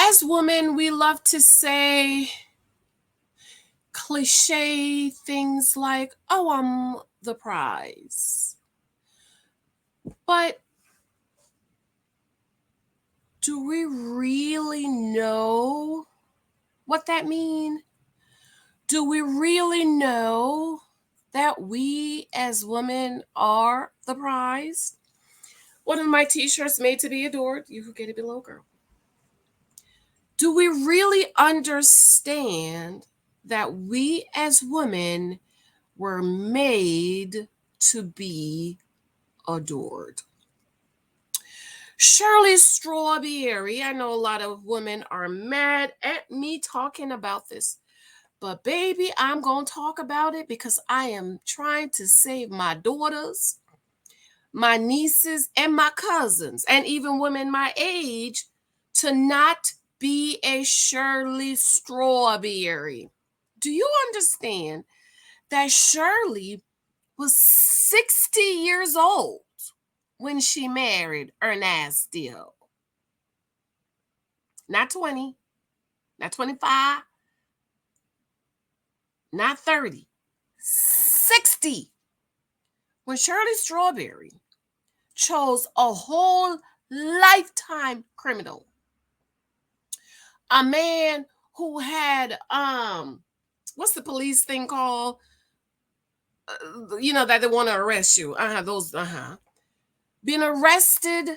As women, we love to say cliche things like, oh, I'm the prize. But do we really know what that means? Do we really know that we as women are the prize? One of my t-shirts, made to be adored, you who get it below, girl. Do we really understand that we as women were made to be adored? Shirley Strawberry, I know a lot of women are mad at me talking about this, but baby, I'm going to talk about it because I am trying to save my daughters, my nieces, and my cousins, and even women my age to not be a Shirley Strawberry. Do you understand that Shirley was 60 years old when she married ErnAAStio? Not 20, not 25, not 30, 60. When Shirley Strawberry chose a whole lifetime criminal, a man who had what's the police thing called? That they want to arrest you. Been arrested,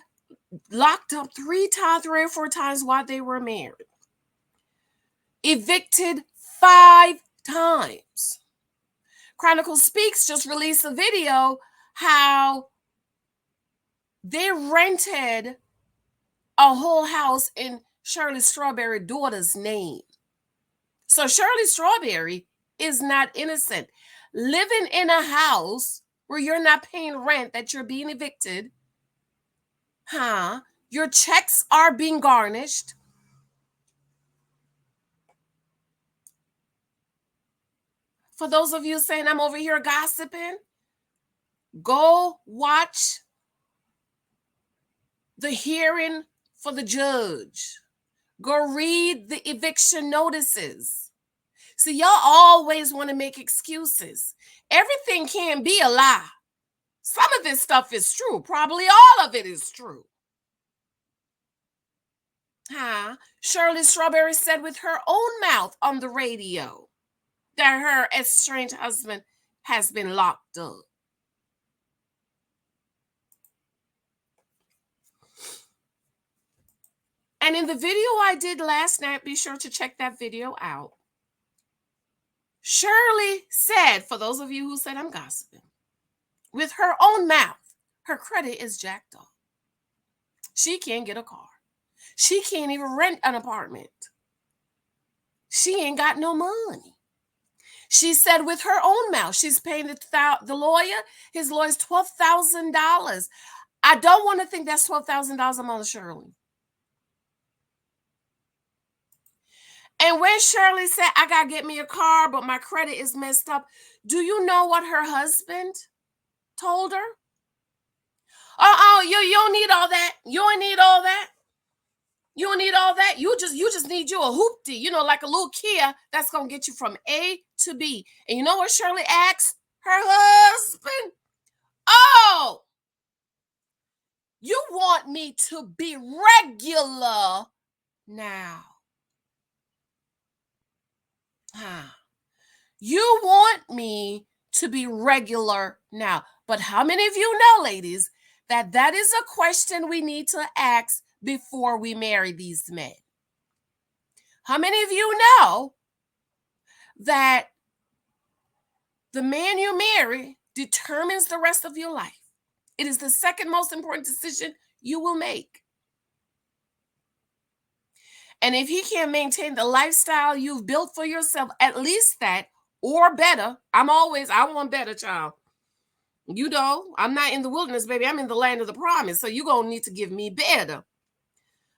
locked up 3 or 4 times while they were married. Evicted 5 times. Chronicle Speaks just released a video how they rented a whole house in Shirley Strawberry's daughter's name. So Shirley Strawberry is not innocent. Living in a house where you're not paying rent, that you're being evicted, your checks are being garnished. For those of you saying I'm over here gossiping, go watch the hearing for the judge. Go read the eviction notices. See, y'all always want to make excuses. Everything can't be a lie. Some of this stuff is true. Probably all of it is true. Shirley Strawberry said with her own mouth on the radio that her estranged husband has been locked up. And in the video I did last night, be sure to check that video out. Shirley said, for those of you who said I'm gossiping, with her own mouth, her credit is jacked up. She can't get a car. She can't even rent an apartment. She ain't got no money. She said with her own mouth, she's paying the lawyer, his lawyer's $12,000. I don't want to think that's $12,000 a month, Shirley. And when Shirley said, I got to get me a car, but my credit is messed up, do you know what her husband told her? You don't need all that. You don't need all that. You don't need all that. You just need you a hoopty, like a little Kia that's going to get you from A to B. And you know what Shirley asked her husband? Oh, you want me to be regular now? You want me to be regular now. But how many of you know, ladies, that is a question we need to ask before we marry these men? How many of you know that the man you marry determines the rest of your life? It is the second most important decision you will make. And if he can't maintain the lifestyle you've built for yourself, at least that or better, I want better, child. You know, I'm not in the wilderness, baby. I'm in the land of the promise. So you're going to need to give me better.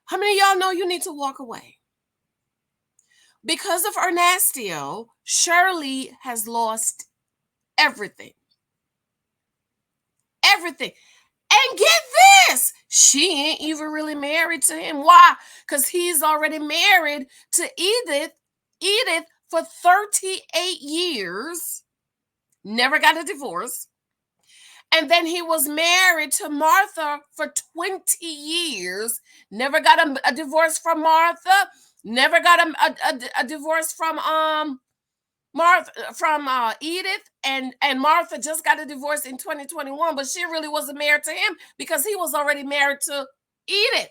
How many of y'all know you need to walk away? Because of ErnAAStio, Shirley has lost everything. Everything. And get this, she ain't even really married to him. Why? Because he's already married to Edith for 38 years, never got a divorce. And then he was married to Martha for 20 years, never got a divorce from Martha, never got a divorce from Edith, and Martha just got a divorce in 2021, but she really wasn't married to him because he was already married to Edith.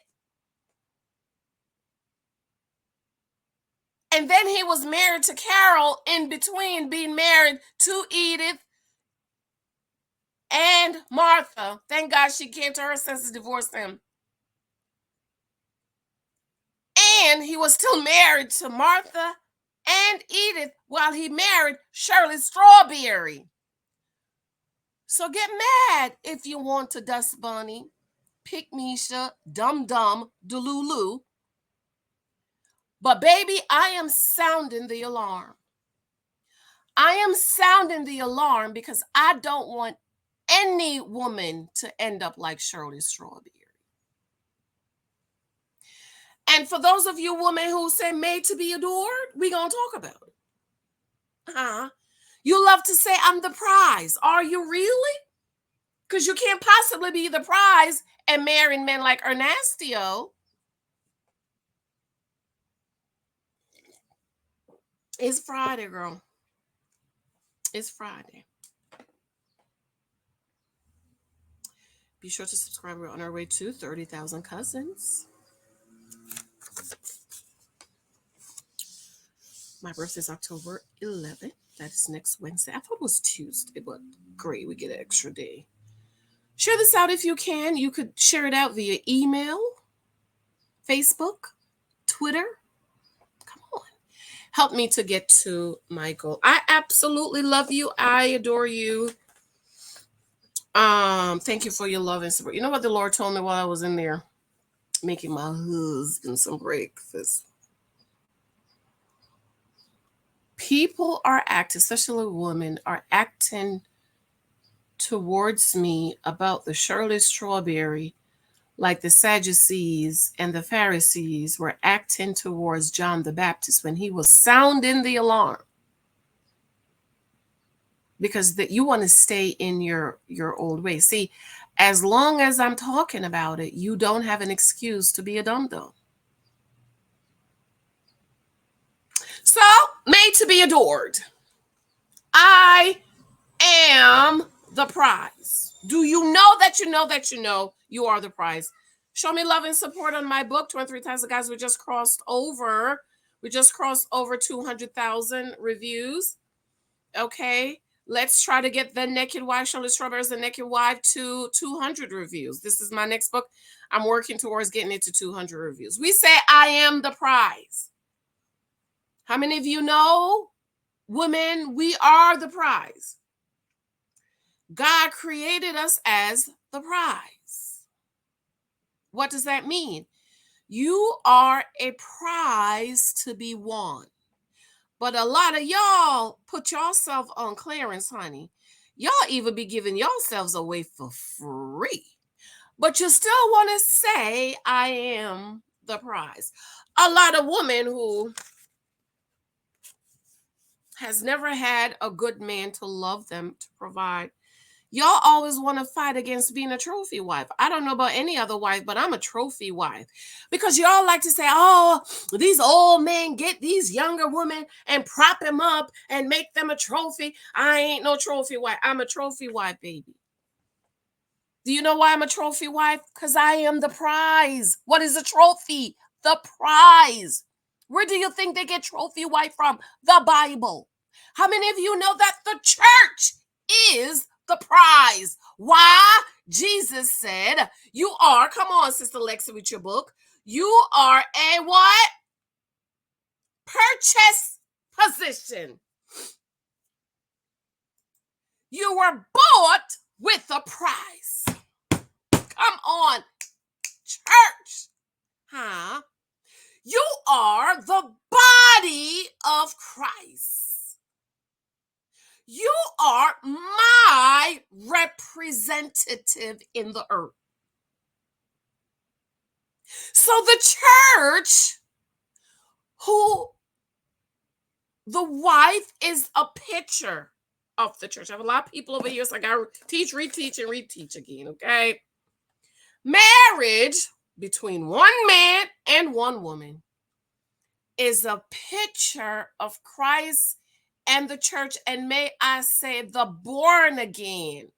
And then he was married to Carol in between being married to Edith and Martha. Thank God she came to her senses, divorced him. And he was still married to Martha and Edith while he married Shirley Strawberry. So get mad if you want to, Dust Bunny, Pick Misha, Dum Dum, Delulu. But baby, I am sounding the alarm. I am sounding the alarm because I don't want any woman to end up like Shirley Strawberry. And for those of you women who say made to be adored, we're going to talk about it. You love to say I'm the prize. Are you really? Because you can't possibly be the prize and marrying men like ErnAAStio. It's Friday, girl. It's Friday. Be sure to subscribe. We're on our way to 30,000 cousins. My birthday is October 11th. That is next Wednesday. I thought it was Tuesday, but great. We get an extra day. Share this out if you can. You could share it out via email, Facebook, Twitter. Come on. Help me to get to my goal. I absolutely love you. I adore you. Thank you for your love and support. You know what the Lord told me while I was in there making my husband some breakfast? People are acting, especially women, are acting towards me about the Shirley Strawberry like the Sadducees and the Pharisees were acting towards John the Baptist when he was sounding the alarm. Because you want to stay in your old way. See, as long as I'm talking about it, you don't have an excuse to be a dum-dum. So, made to be adored. I am the prize. Do you know that you know that you know you are the prize? Show me love and support on my book, 23,000 guys. We just crossed over 200,000 reviews. Okay. Let's try to get The Naked Wife, Shirley Strawberry's The Naked Wife, to 200 reviews. This is my next book. I'm working towards getting it to 200 reviews. We say I am the prize. How many of you know, women, we are the prize? God created us as the prize. What does that mean? You are a prize to be won. But a lot of y'all put yourself on clearance, honey. Y'all even be giving yourselves away for free. But you still want to say, I am the prize. A lot of women who has never had a good man to love them, to provide. Y'all always want to fight against being a trophy wife. I don't know about any other wife, but I'm a trophy wife. Because y'all like to say, oh, these old men get these younger women and prop them up and make them a trophy. I ain't no trophy wife. I'm a trophy wife, baby. Do you know why I'm a trophy wife? Because I am the prize. What is a trophy? The prize. Where do you think they get trophy wife from? The Bible. How many of you know that the church is the prize? Why? Jesus said, you are, come on, Sister Lexi, with your book. You are a what? Purchase position. You were bought with a prize. Come on, church. Huh? You are the body of Christ. You are my representative. representative in the earth. So the church, who the wife is a picture of the church. I have a lot of people over here, so I gotta teach, reteach, and reteach again, okay? Marriage between one man and one woman is a picture of Christ and the church, and may I say the born again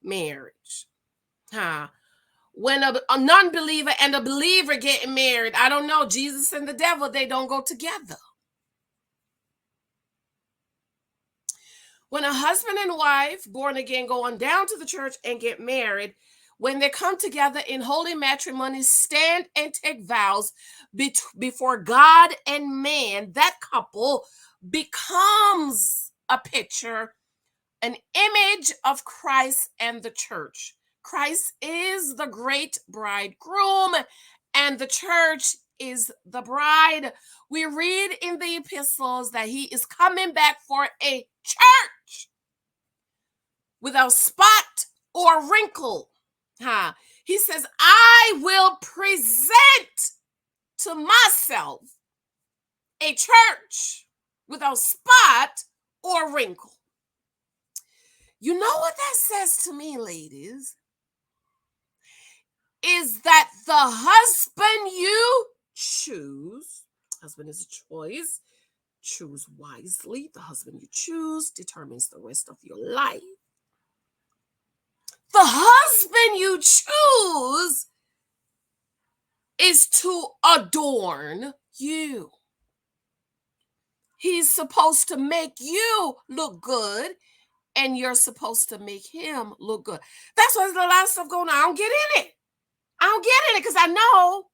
marriage. When a non-believer and a believer getting married, I don't know, Jesus and the devil, they don't go together. When a husband and wife, born again, go on down to the church and get married, when they come together in holy matrimony, stand and take vows before God and man, that couple becomes a picture, an image of Christ and the church. Christ is the great bridegroom, and the church is the bride. We read in the epistles that he is coming back for a church without spot or wrinkle. He says, I will present to myself a church without spot or wrinkle. You know what that says to me, ladies? Is that the husband you choose, husband is a choice, choose wisely. The husband you choose determines the rest of your life. The husband you choose is to adorn you. He's supposed to make you look good, and you're supposed to make him look good. That's why there's a lot of stuff going on. I don't get in it. Because I know,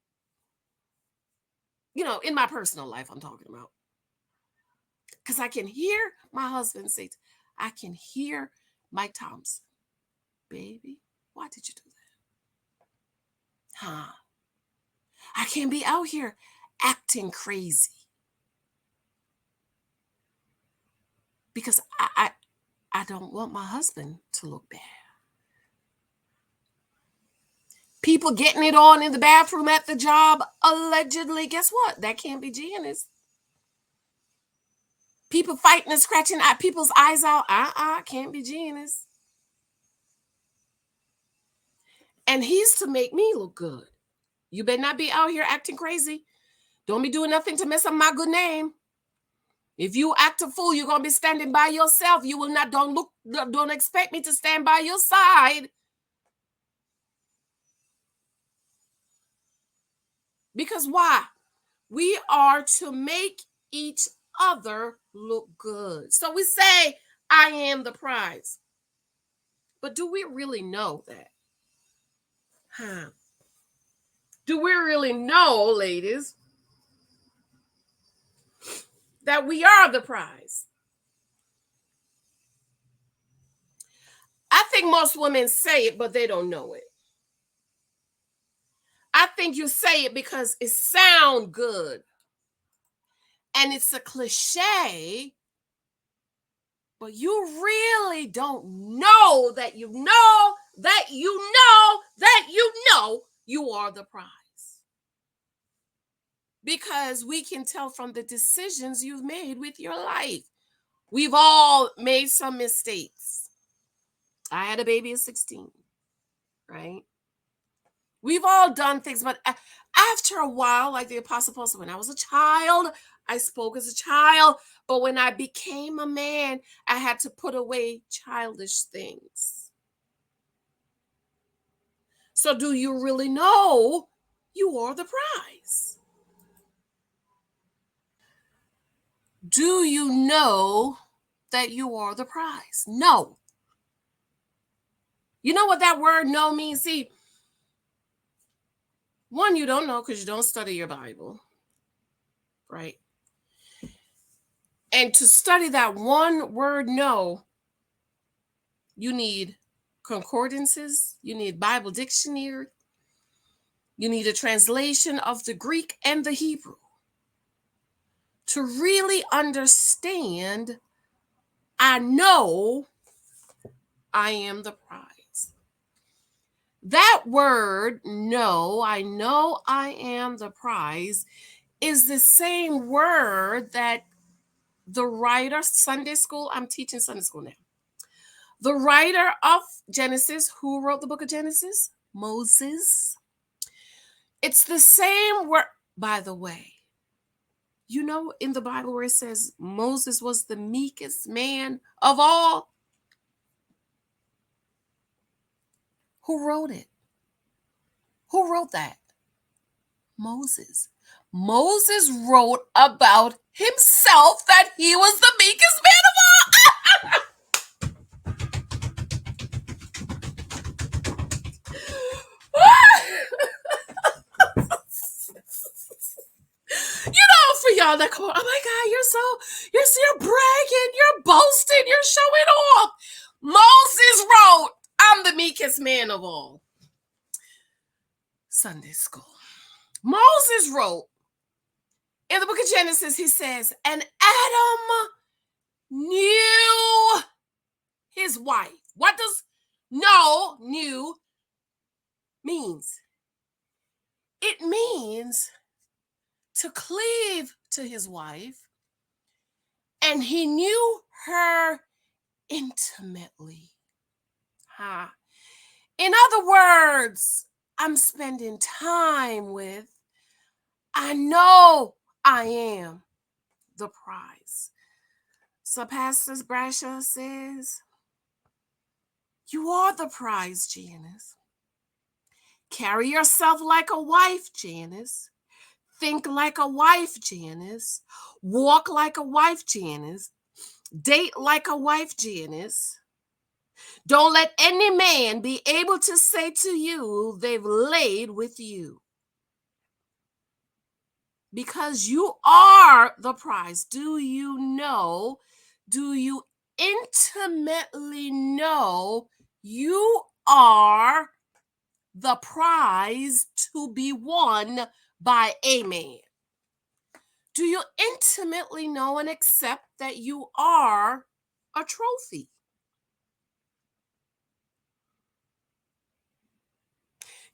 in my personal life I'm talking about. Because I can hear my husband say, I can hear Mike Thompson, baby, why did you do that? I can't be out here acting crazy. Because I don't want my husband to look bad. People getting it on in the bathroom at the job, allegedly, guess what? That can't be Janice. People fighting and scratching people's eyes out, can't be Janice. And he's to make me look good. You better not be out here acting crazy. Don't be doing nothing to mess up my good name. If you act a fool, you're going to be standing by yourself. You will not, don't expect me to stand by your side. Because why? We are to make each other look good. So we say, I am the prize. But do we really know that? Do we really know, ladies, that we are the prize? I think most women say it, but they don't know it. I think you say it because it sounds good. And it's a cliche, but you really don't know that you know that you know that you know you are the prize. Because we can tell from the decisions you've made with your life. We've all made some mistakes. I had a baby at 16, right? We've all done things, but after a while, like the Apostle Paul said, when I was a child, I spoke as a child, but when I became a man, I had to put away childish things. So do you really know you are the prize? Do you know that you are the prize? No. You know what that word no means? See, one, you don't know because you don't study your Bible, right? And to study that one word no, you need concordances, you need Bible dictionary, you need a translation of the Greek and the Hebrew to really understand, I know I am the prize. That word, know, I know I am the prize, is the same word that the writer, Sunday school, I'm teaching Sunday school now. The writer of Genesis, who wrote the book of Genesis? Moses. It's the same word, by the way. You know, in the Bible where it says Moses was the meekest man of all. Who wrote it? Who wrote that? Moses. Moses wrote about himself that he was the meekest man of all. For y'all that go, oh my God, you're bragging, you're boasting, you're showing off. Moses wrote, I'm the meekest man of all. Sunday school. Moses wrote in the book of Genesis, he says, and Adam knew his wife. What does knew means? It means to cleave to his wife, and he knew her intimately. In other words, I'm spending time with, I know I am the prize. So Pastor Brasher says, you are the prize, Janice. Carry yourself like a wife, Janice. Think like a wife, Janice. Walk like a wife, Janice. Date like a wife, Janice. Don't let any man be able to say to you they've laid with you. Because you are the prize. Do you know? Do you intimately know you are the prize to be won by a man? Do you intimately know and accept that you are a trophy?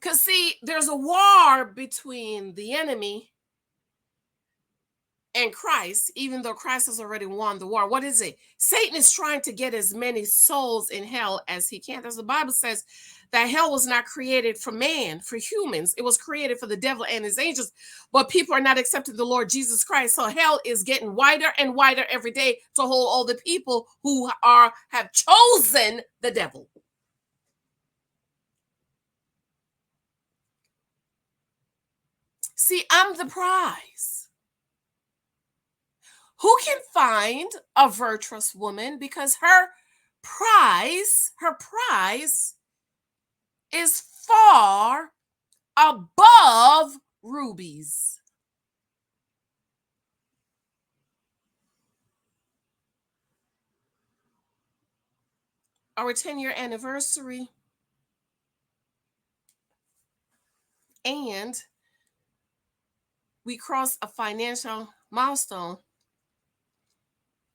Because see, there's a war between the enemy and Christ, even though Christ has already won the war. What is it? Satan is trying to get as many souls in hell as he can. As the Bible says, that hell was not created for man, for humans. It was created for the devil and his angels. But people are not accepting the Lord Jesus Christ. So hell is getting wider and wider every day to hold all the people who have chosen the devil. See, I'm the prize. Who can find a virtuous woman? Because her prize is far above rubies. Our 10-year anniversary, and we crossed a financial milestone.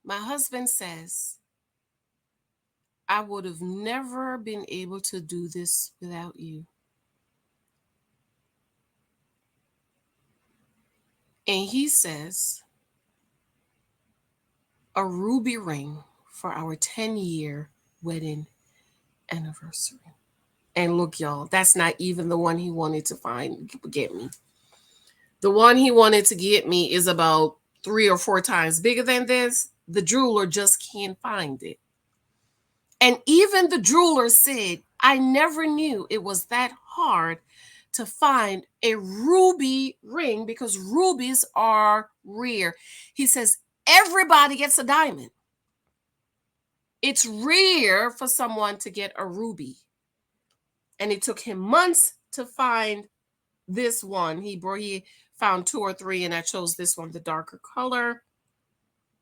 My husband says, I would have never been able to do this without you. And he says, a ruby ring for our 10-year wedding anniversary. And look, y'all, that's not even the one he wanted to get me. The one he wanted to get me is about 3 or 4 times bigger than this. The jeweler just can't find it. And even the jeweler said, I never knew it was that hard to find a ruby ring because rubies are rare. He says, everybody gets a diamond. It's rare for someone to get a ruby. And it took him months to find this one. He found 2 or 3, and I chose this one, the darker color,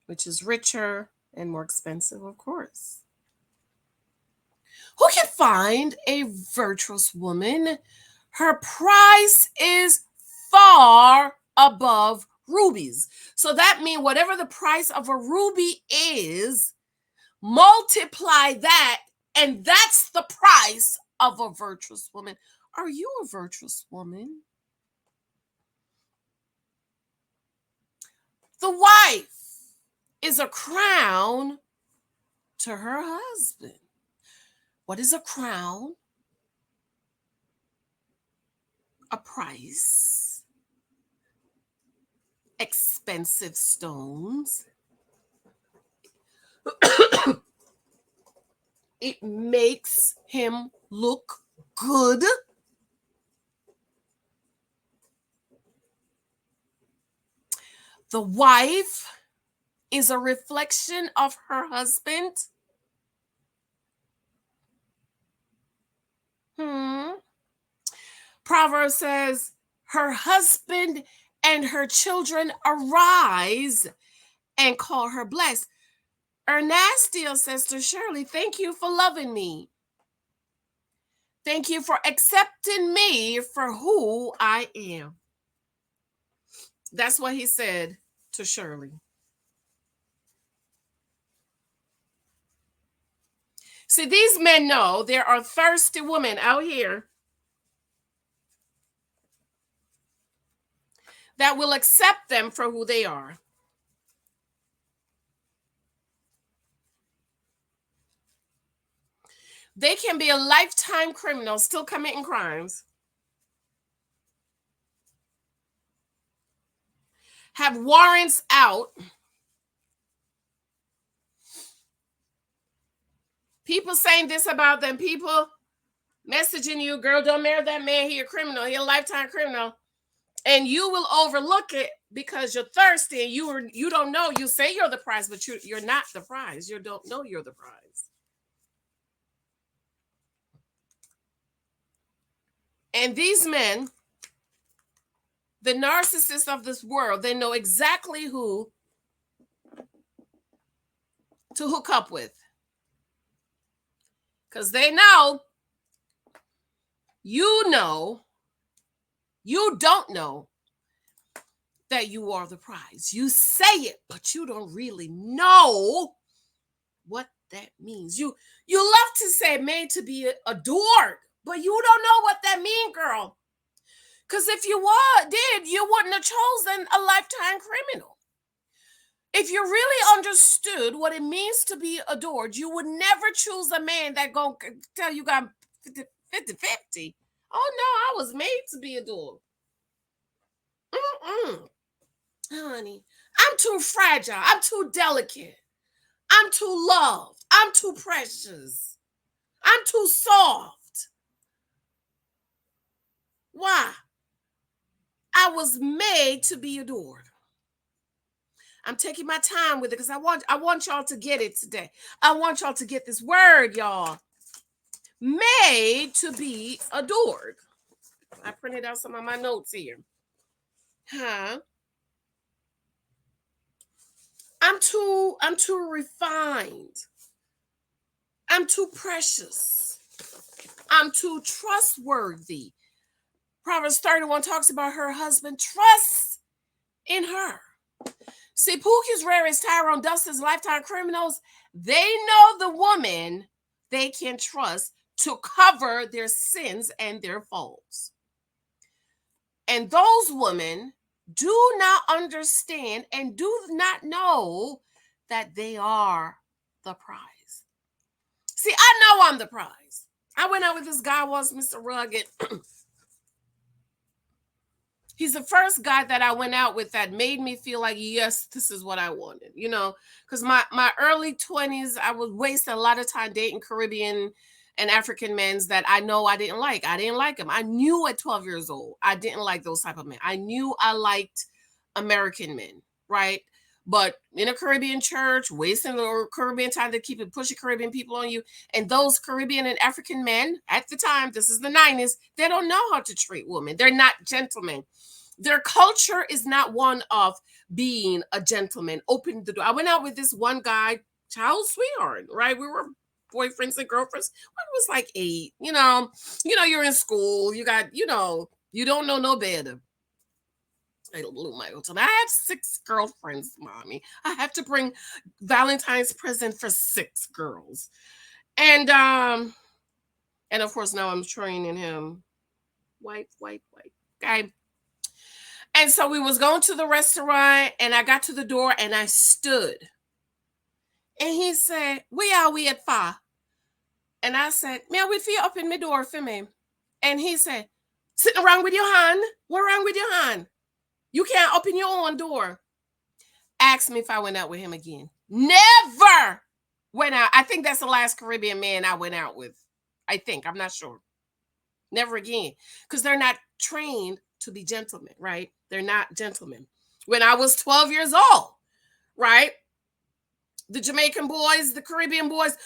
which is richer and more expensive, of course. Who can find a virtuous woman? Her price is far above rubies. So that means whatever the price of a ruby is, multiply that, and that's the price of a virtuous woman. Are you a virtuous woman? The wife is a crown to her husband. What is a crown? A price. Expensive stones. It makes him look good. The wife is a reflection of her husband. Proverbs says, her husband and her children arise and call her blessed. ErnAAStio says to Shirley, thank you for loving me. Thank you for accepting me for who I am. That's what he said to Shirley. See, these men know there are thirsty women out here that will accept them for who they are. They can be a lifetime criminal, still committing crimes, have warrants out, people saying this about them, people messaging you, girl, don't marry that man, he a criminal, he a lifetime criminal, and you will overlook it because you're thirsty and you don't know. You say you're the prize, but you're not the prize. You don't know you're the prize. And these men, the narcissists of this world, they know exactly who to hook up with. Because they know, you don't know that you are the prize. You say it, but you don't really know what that means. You love to say made to be adored, but you don't know what that means, girl. Because if you did, you wouldn't have chosen a lifetime criminal. If you really understood what it means to be adored, you would never choose a man that gonna tell you got 50-50. Oh no, I was made to be adored. Honey, I'm too fragile. I'm too delicate. I'm too loved. I'm too precious. I'm too soft. Why? I was made to be adored. I'm taking my time with it because I want y'all to get it today. I want y'all to get this word, y'all. Made to be adored. I printed out some of my notes here. I'm too refined. I'm too precious. I'm too trustworthy. Proverbs 31 talks about her husband. Trust in her. See, Pookie's Rarest, Tyrone Dustin's lifetime criminals, they know the woman they can trust to cover their sins and their faults. And those women do not understand and do not know that they are the prize. See, I know I'm the prize. I went out with this guy once, Mr. Rugged. He's the first guy that I went out with that made me feel like, yes, this is what I wanted, because my early 20s, I was wasting a lot of time dating Caribbean and African men that I know I didn't like. I didn't like them. I knew at 12 years old, I didn't like those type of men. I knew I liked American men, right? But in a Caribbean church, wasting the Caribbean time to keep it pushing Caribbean people on you. And those Caribbean and African men at the time, this is the 90s, they don't know how to treat women. They're not gentlemen. Their culture is not one of being a gentleman. Open the door. I went out with this one guy, child sweetheart, right? We were boyfriends and girlfriends. When I was like 8, you're in school. You got, you don't know no better. I blew my own time. I have 6 girlfriends, mommy. I have to bring Valentine's present for 6 girls. And And of course, now I'm training him. Wipe, wipe, wipe. Okay. And so we was going to the restaurant, and I got to the door and I stood. And he said, "We are we at far?" And I said, "May I wait for you open my door for me?" And he said, "Sitting around with your hand? What wrong with your hand? You can't open your own door." Asked me if I went out with him again. Never went out. I think that's the last Caribbean man I went out with. I think. I'm not sure. Never again. Because they're not trained to be gentlemen, right? They're not gentlemen. When I was 12 years old, right? The Jamaican boys, the Caribbean boys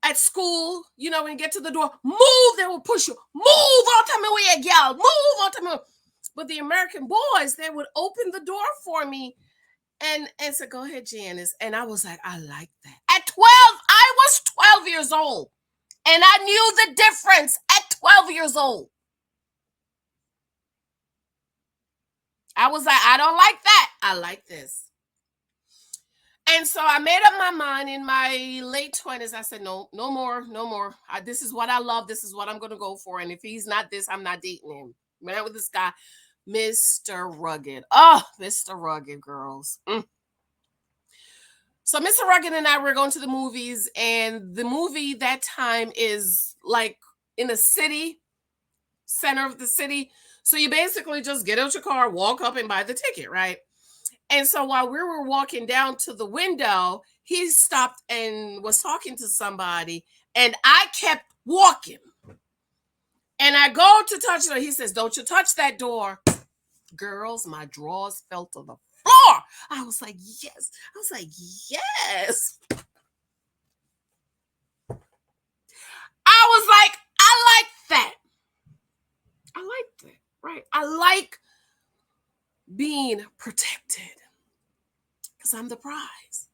at school, when you get to the door, move, they will push you. Move out of my way, girl. Move out of my way. But the American boys, they would open the door for me and say, "Go ahead, Janice." And I was like, I like that. At 12, I was 12 years old. And I knew the difference at 12 years old. I was like, I don't like that. I like this. And so I made up my mind in my late 20s. I said, no more. This is what I love. This is what I'm going to go for. And if he's not this, I'm not dating him. Went out with this guy, Mr. Rugged. Oh, Mr. Rugged, girls. So Mr. Rugged and I were going to the movies, and the movie that time is like in a city, center of the city. So you basically just get out your car, walk up and buy the ticket, right? And so while we were walking down to the window, he stopped and was talking to somebody, and I kept walking. And I go to touch it. He says, "Don't you touch that door." Girls, my drawers fell to the floor. I was like, yes. I was like, I like that. Right? I like being protected because I'm the prize.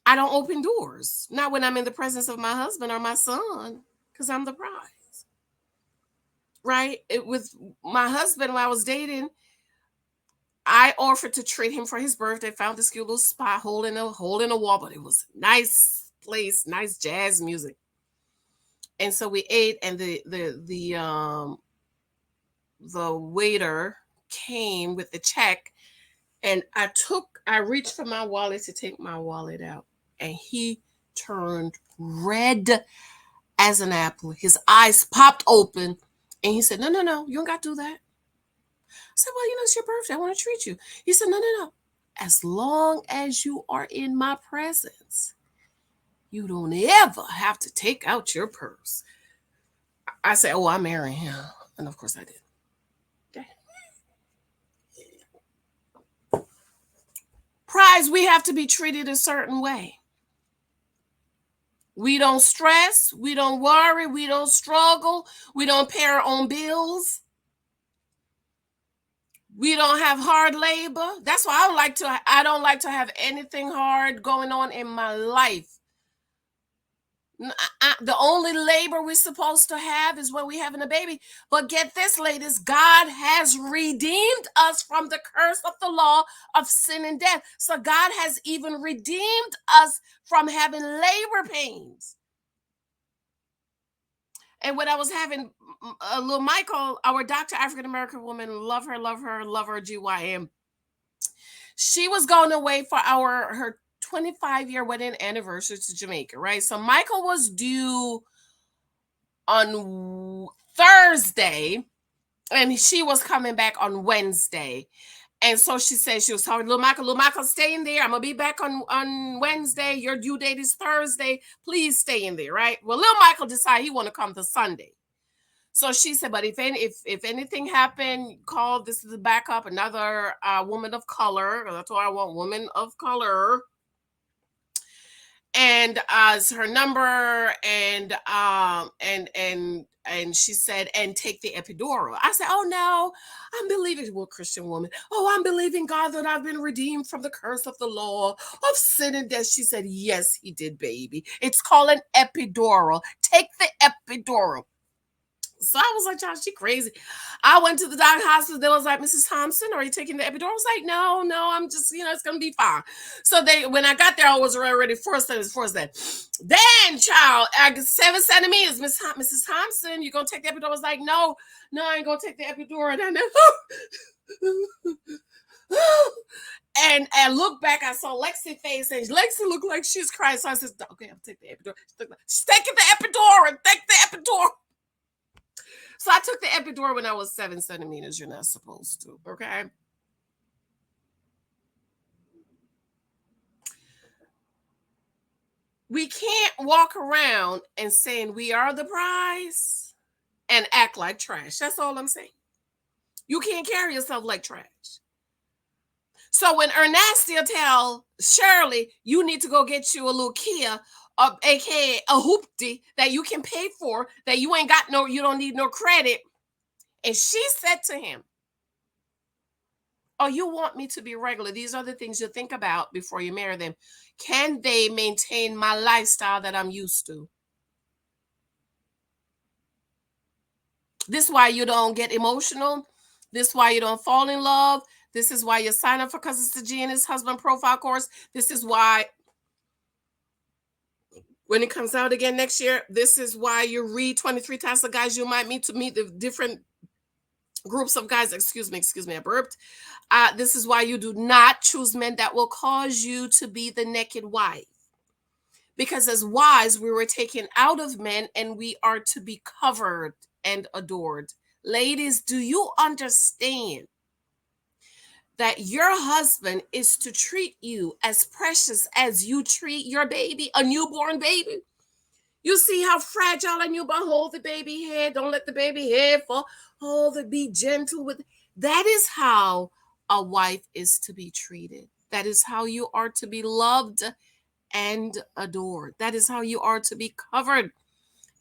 I don't open doors, not when I'm in the presence of my husband or my son, because I'm the prize. Right? With my husband, when I was dating, I offered to treat him for his birthday. Found this cute little spot, hole in a wall, but it was a nice place, nice jazz music. And so we ate, and the waiter came with the check, and I reached for my wallet to take my wallet out, and he turned red as an apple. His eyes popped open, and he said, "No, you don't got to do that." I said, "Well, it's your birthday. I want to treat you." He said, No. As long as you are in my presence, you don't ever have to take out your purse. I said, "Oh, I'm marrying him." And of course I did. Okay. Prize, we have to be treated a certain way. We don't stress. We don't worry. We don't struggle. We don't pay our own bills. We don't have hard labor. That's why I don't like to have anything hard going on in my life. The only labor we're supposed to have is when we're having a baby. But get this, ladies, God has redeemed us from the curse of the law of sin and death. So God has even redeemed us from having labor pains. And when I was having little Michael, our doctor, African-American woman, love her, GYM. She was going away for her 25-year wedding anniversary to Jamaica, right? So Michael was due on Thursday, and she was coming back on Wednesday. And so she said, she was talking to little Michael, stay in there. I'm going to be back on Wednesday. Your due date is Thursday. Please stay in there, right? Well, little Michael decided he want to come to Sunday. So she said, but if anything happened, call, this is the backup, another woman of color. That's why I want woman of color. And her number, and she said, and take the epidural. I said, "Oh no, I'm believing," well, Christian woman, "Oh, I'm believing God that I've been redeemed from the curse of the law of sin and death." She said, "Yes, he did, baby. It's called an epidural. Take the epidural." So I was like, John, she crazy. I went to the doctor hospital. They was like, Mrs. Thompson, are you taking the epidural? I was like, no, I'm just, it's gonna be fine. So when I got there, I was already forced that. Then, child, I got 7 centimeters. Mrs. Thompson, you gonna take the epidural? I was like, no, I ain't gonna take the epidural. And then and look back, I saw Lexi's face, and Lexi looked like she's crying. So I said, okay, I'll take the epidural. She's taking the epidural and take the epidural. So I took the epidural when I was 7 centimeters. You're not supposed to, okay? We can't walk around and saying we are the prize and act like trash. That's all I'm saying. You can't carry yourself like trash. So when ErnAAStio tell Shirley, you need to go get you a little Kia, aka a hoopty that you can pay for, that you don't need no credit. And she said to him, oh, you want me to be regular? These are the things you think about before you marry them. Can they maintain my lifestyle that I'm used to? This is why you don't get emotional. This is why you don't fall in love. This is why you sign up for Cousins to Janice husband profile course. This is why when it comes out again next year, this is why you read 23 types of guys you might meet to meet the different groups of guys. Excuse me, I burped. This is why you do not choose men that will cause you to be the naked wife. Because as wives, we were taken out of men and we are to be covered and adored. Ladies, do you understand that your husband is to treat you as precious as you treat your baby, a newborn baby? You see how fragile a newborn. Hold the baby head. Don't let the baby head fall. Hold it. Be gentle with it. That is how a wife is to be treated. That is how you are to be loved and adored. That is how you are to be covered.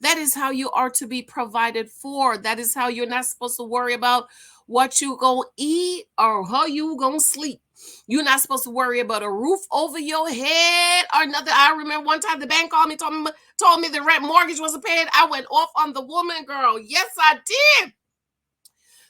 That is how you are to be provided for. That is how you're not supposed to worry about what you gonna eat or how you gonna sleep. You're not supposed to worry about a roof over your head or nothing. I remember one time the bank called me, told me the rent mortgage wasn't paid. I went off on the woman, girl. Yes, I did.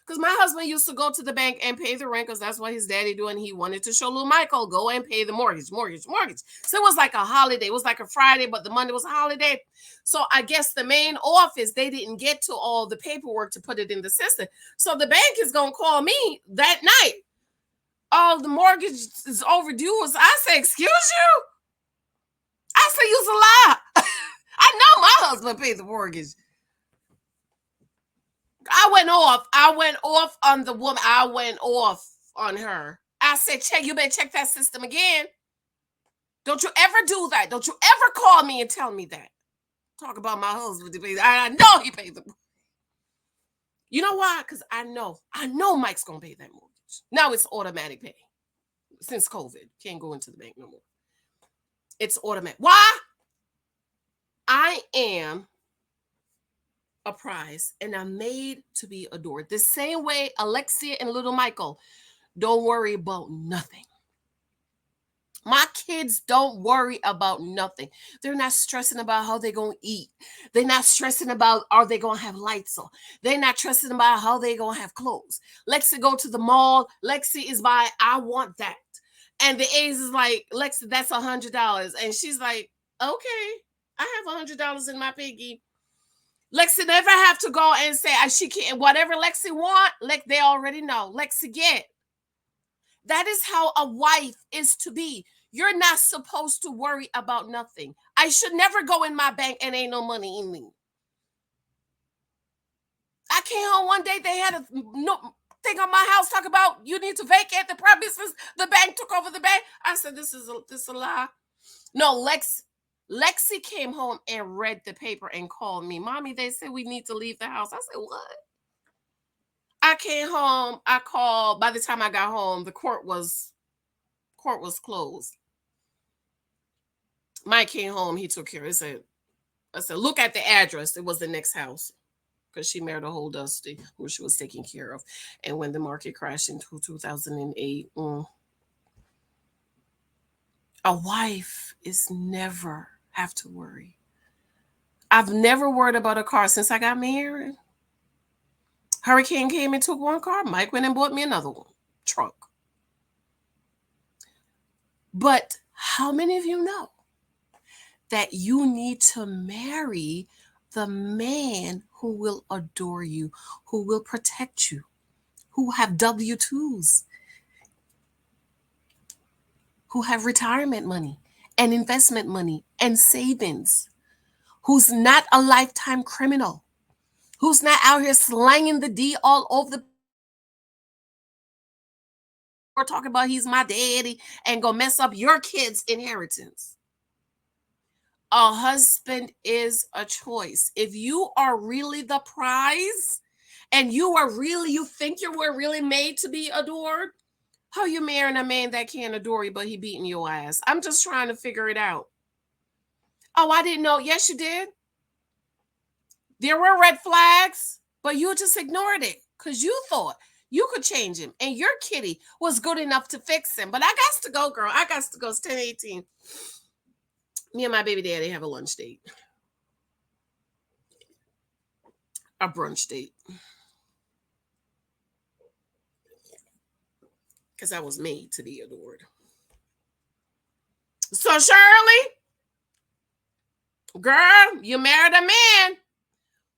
Because my husband used to go to the bank and pay the rent because that's what his daddy doing. He wanted to show little Michael, go and pay the mortgage. So it was like a holiday. It was like a Friday, but the Monday was a holiday. So I guess the main office, they didn't get to all the paperwork to put it in the system. So the bank is going to call me that night. Oh, the mortgage is overdue. I say, excuse you? I say, you's a lie. I know my husband paid the mortgage. I went off on the woman. I went off on her. I said, you better check that system again. Don't you ever do that. Don't you ever call me and tell me that. Talk about my husband. I know he paid the mortgage. You know why? Because I know Mike's going to pay that mortgage. Now it's automatic pay. Since COVID. Can't go into the bank no more. It's automatic. Why? I am a prize and I'm made to be adored. The same way Alexia and little Michael don't worry about nothing. My kids don't worry about nothing. They're not stressing about how they're going to eat. They're not stressing about are they going to have lights on. They're not stressing about how they're going to have clothes. Lexi go to the mall. Lexi is buying, I want that. And the A's is like, Lexi, that's $100. And she's like, okay, I have $100 in my piggy. Lexi never have to go and say she can't. Whatever Lexi want, they already know. Lexi get. That is how a wife is to be. You're not supposed to worry about nothing. I should never go in my bank and ain't no money in me. I came home one day, they had a thing on my house talk about you need to vacate the premises. The bank took over the bank. I said, this is a lie. No, Lexi came home and read the paper and called me. Mommy, they said we need to leave the house. I said, what? I came home. I called. By the time I got home, the court was closed. Mike came home. He took care of it. I said, look at the address. It was the next house because she married a whole Dusty who she was taking care of. And when the market crashed in 2008, a wife is never have to worry. I've never worried about a car since I got married. Hurricane came and took one car. Mike went and bought me another one. Truck. But how many of you know that you need to marry the man who will adore you, who will protect you, who have W-2s, who have retirement money and investment money and savings, who's not a lifetime criminal, who's not out here slanging the D all over the or talking about he's my daddy and go mess up your kids' inheritance. A husband is a choice. If you are really the prize and you think you were really made to be adored, how you marrying a man that can't adore you, but he beating your ass? I'm just trying to figure it out. Oh, I didn't know. Yes, you did. There were red flags, but you just ignored it because you thought you could change him and your kitty was good enough to fix him. But I got to go, girl. I got to go. It's 10:18. Me and my baby daddy have a lunch date. A brunch date. Because I was made to be adored. So, Shirley, girl, you married a man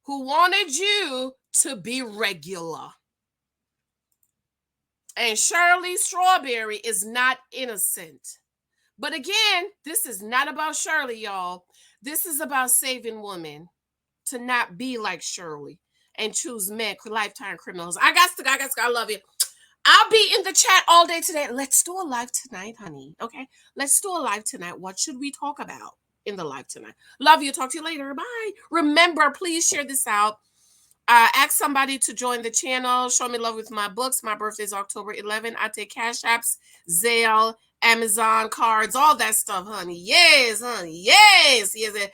who wanted you to be regular. And Shirley Strawberry is not innocent. But again, this is not about Shirley, y'all. This is about saving women to not be like Shirley and choose men, lifetime criminals. I got to, I love you. I'll be in the chat all day today. Let's do a live tonight, honey. Okay? Let's do a live tonight. What should we talk about in the live tonight? Love you. Talk to you later. Bye. Remember, please share this out. Ask somebody to join the channel. Show me love with my books. My birthday is October 11th. I take Cash Apps, Zelle, Amazon cards, all that stuff, honey. Yes, honey. Yes. Yes.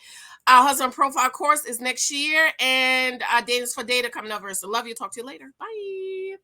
Our husband profile course is next year. And Dating for Data coming over. So love you. Talk to you later. Bye.